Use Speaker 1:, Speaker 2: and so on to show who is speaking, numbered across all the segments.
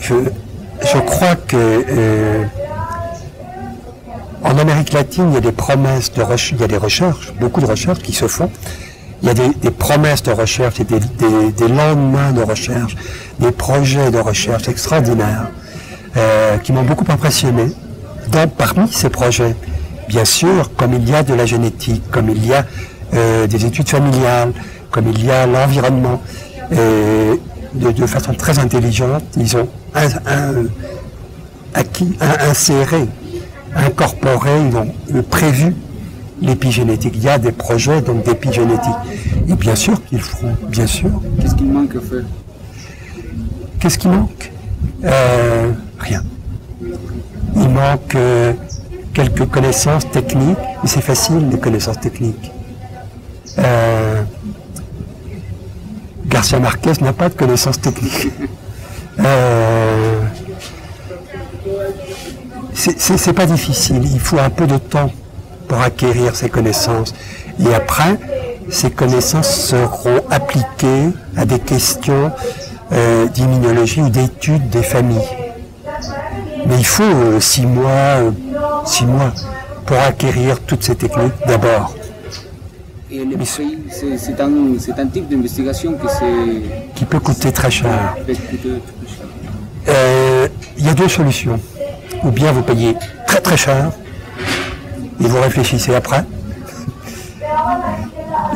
Speaker 1: Je crois que en Amérique latine, il y a des promesses de recherche, il y a des recherches, beaucoup de recherches qui se font. Il y a des promesses de recherche et des lendemains de recherche, des projets de recherche extraordinaires qui m'ont beaucoup impressionné. Parmi ces projets, bien sûr, comme il y a de la génétique, comme il y a des études familiales, comme il y a l'environnement, de façon très intelligente, ils ont inséré, incorporé, ils ont prévu l'épigénétique. Il y a des projets donc d'épigénétique. Et bien sûr qu'ils feront, bien sûr.
Speaker 2: Qu'est-ce qu'il manque à faire?
Speaker 1: Qu'est-ce qui manque? Rien. Il manque quelques connaissances techniques, et c'est facile, les connaissances techniques. Garcia Marquez n'a pas de connaissances techniques. C'est pas difficile, il faut un peu de temps pour acquérir ces connaissances. Et après, ces connaissances seront appliquées à des questions d'immunologie ou d'études des familles. Mais il faut 6 mois pour acquérir toutes ces techniques d'abord.
Speaker 2: Et le prix, c'est un type d'investigation
Speaker 1: qui peut coûter très cher. Il y a 2 solutions. Ou bien vous payez très très cher et vous réfléchissez après,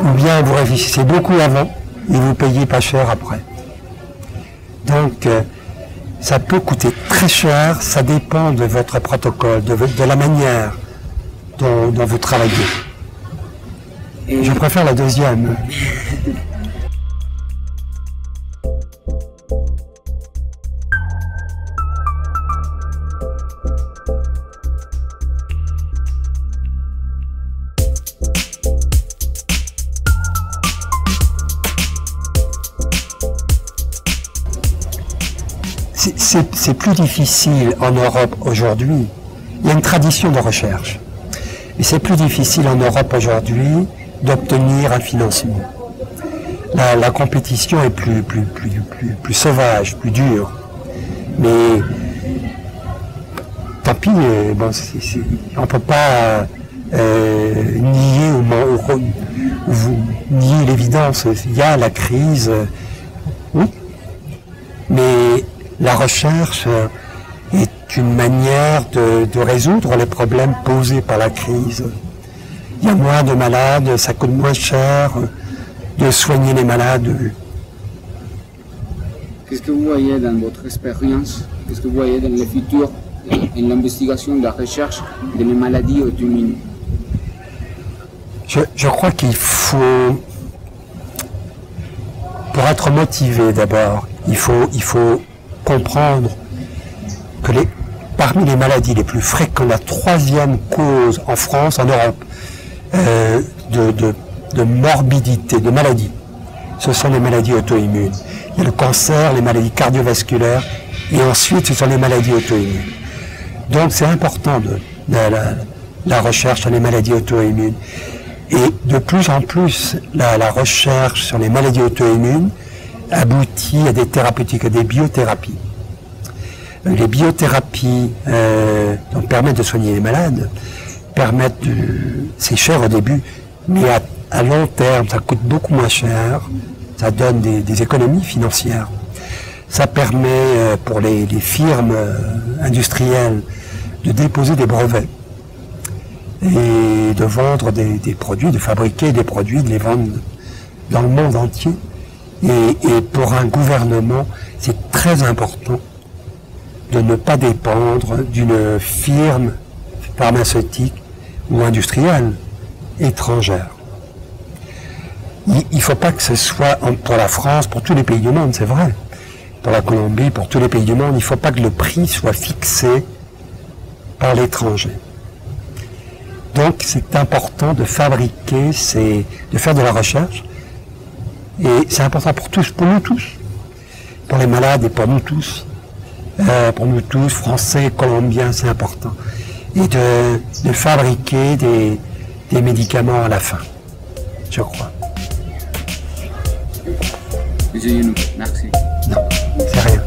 Speaker 1: ou bien vous réfléchissez beaucoup avant et vous payez pas cher après. Donc ça peut coûter très cher, ça dépend de votre protocole, de la manière dont vous travaillez. Et je préfère la deuxième. C'est plus difficile en Europe aujourd'hui. Il y a une tradition de recherche. Et c'est plus difficile en Europe aujourd'hui d'obtenir un financement. La compétition est plus sauvage, plus dure. Mais tant pis, bon, on ne peut pas nier l'évidence. Il y a la crise, oui, mais la recherche est une manière de résoudre les problèmes posés par la crise. Il y a moins de malades, ça coûte moins cher de soigner les malades.
Speaker 2: Qu'est-ce que vous voyez dans votre expérience? Qu'est-ce que vous voyez dans le futur, dans l'investigation, de la recherche des maladies auto-immunes?
Speaker 1: Je crois qu'il faut, pour être motivé d'abord, il faut comprendre que parmi les maladies les plus fréquentes, la 3e cause en France, en Europe, de morbidité, de maladie, ce sont les maladies auto-immunes. Il y a le cancer, les maladies cardiovasculaires, et ensuite ce sont les maladies auto-immunes. Donc c'est important la recherche sur les maladies auto-immunes. Et de plus en plus, la recherche sur les maladies auto-immunes aboutit à des thérapeutiques, à des biothérapies. Les biothérapies permettent de soigner les malades, c'est cher au début, mais à long terme, ça coûte beaucoup moins cher, ça donne des économies financières. Ça permet pour les firmes industrielles de déposer des brevets et de vendre des produits, de fabriquer des produits, de les vendre dans le monde entier. Et pour un gouvernement, c'est très important de ne pas dépendre d'une firme pharmaceutique ou industrielle étrangère. Il ne faut pas que ce soit pour la France, pour tous les pays du monde, c'est vrai. Pour la Colombie, pour tous les pays du monde, il ne faut pas que le prix soit fixé par l'étranger. Donc c'est important de fabriquer, de faire de la recherche, et c'est important pour nous tous, pour les malades et pour nous tous, Français, Colombiens, c'est important, et de fabriquer des médicaments à la fin, je crois.
Speaker 2: Monsieur Younou, merci.
Speaker 1: Non, c'est rien.